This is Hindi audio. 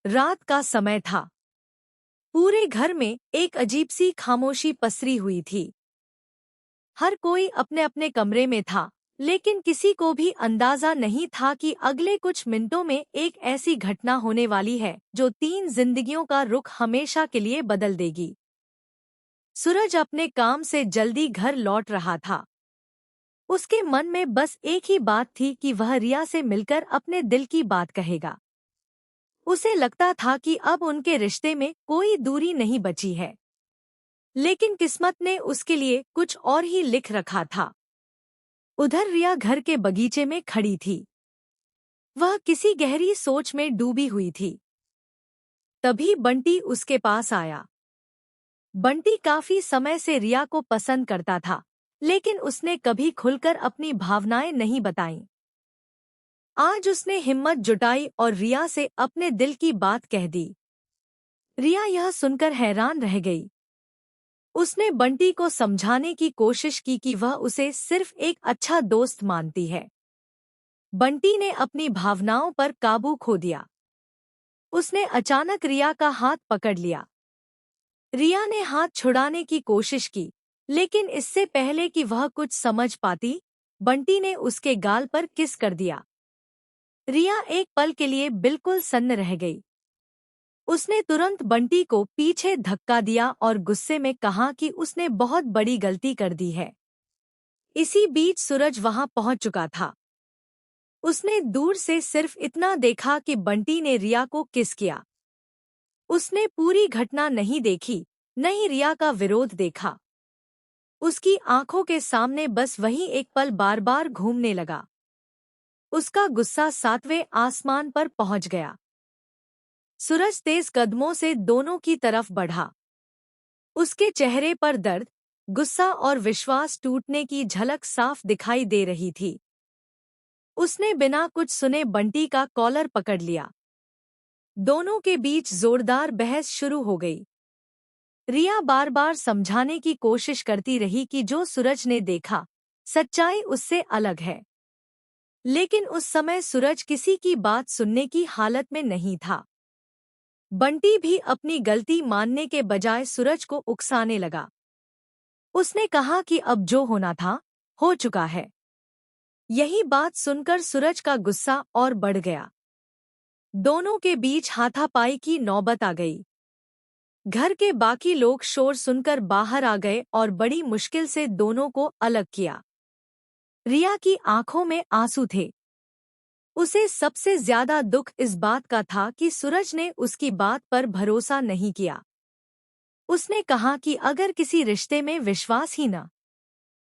रात का समय था। पूरे घर में एक अजीब सी खामोशी पसरी हुई थी। हर कोई अपने अपने कमरे में था, लेकिन किसी को भी अंदाजा नहीं था कि अगले कुछ मिनटों में एक ऐसी घटना होने वाली है जो 3 जिंदगियों का रुख हमेशा के लिए बदल देगी। सूरज अपने काम से जल्दी घर लौट रहा था। उसके मन में बस एक ही बात थी कि वह रिया से मिलकर अपने दिल की बात कहेगा। उसे लगता था कि अब उनके रिश्ते में कोई दूरी नहीं बची है। लेकिन किस्मत ने उसके लिए कुछ और ही लिख रखा था। उधर रिया घर के बगीचे में खड़ी थी। वह किसी गहरी सोच में डूबी हुई थी। तभी बंटी उसके पास आया। बंटी काफी समय से रिया को पसंद करता था, लेकिन उसने कभी खुलकर अपनी भावनाएं नहीं बताईं। आज उसने हिम्मत जुटाई और रिया से अपने दिल की बात कह दी। रिया यह सुनकर हैरान रह गई। उसने बंटी को समझाने की कोशिश की कि वह उसे सिर्फ एक अच्छा दोस्त मानती है। बंटी ने अपनी भावनाओं पर काबू खो दिया। उसने अचानक रिया का हाथ पकड़ लिया। रिया ने हाथ छुड़ाने की कोशिश की, लेकिन इससे पहले कि वह कुछ समझ पाती, बंटी ने उसके गाल पर किस कर दिया। रिया एक पल के लिए बिल्कुल सन्न रह गई। उसने तुरंत बंटी को पीछे धक्का दिया और गुस्से में कहा कि उसने बहुत बड़ी गलती कर दी है। इसी बीच सूरज वहां पहुंच चुका था। उसने दूर से सिर्फ इतना देखा कि बंटी ने रिया को किस किया। उसने पूरी घटना नहीं देखी, न ही रिया का विरोध देखा। उसकी आंखों के सामने बस वही एक पल बार बार घूमने लगा। उसका गुस्सा 7वें आसमान पर पहुंच गया। सूरज तेज कदमों से दोनों की तरफ बढ़ा। उसके चेहरे पर दर्द, गुस्सा और विश्वास टूटने की झलक साफ दिखाई दे रही थी। उसने बिना कुछ सुने बंटी का कॉलर पकड़ लिया। दोनों के बीच जोरदार बहस शुरू हो गई। रिया बार बार समझाने की कोशिश करती रही कि जो सूरज ने देखा, सच्चाई उससे अलग है। लेकिन उस समय सूरज किसी की बात सुनने की हालत में नहीं था। बंटी भी अपनी गलती मानने के बजाय सूरज को उकसाने लगा। उसने कहा कि अब जो होना था, हो चुका है। यही बात सुनकर सूरज का गुस्सा और बढ़ गया। दोनों के बीच हाथापाई की नौबत आ गई। घर के बाकी लोग शोर सुनकर बाहर आ गए और बड़ी मुश्किल से दोनों को अलग किया। रिया की आंखों में आंसू थे। उसे सबसे ज्यादा दुख इस बात का था कि सूरज ने उसकी बात पर भरोसा नहीं किया। उसने कहा कि अगर किसी रिश्ते में विश्वास ही न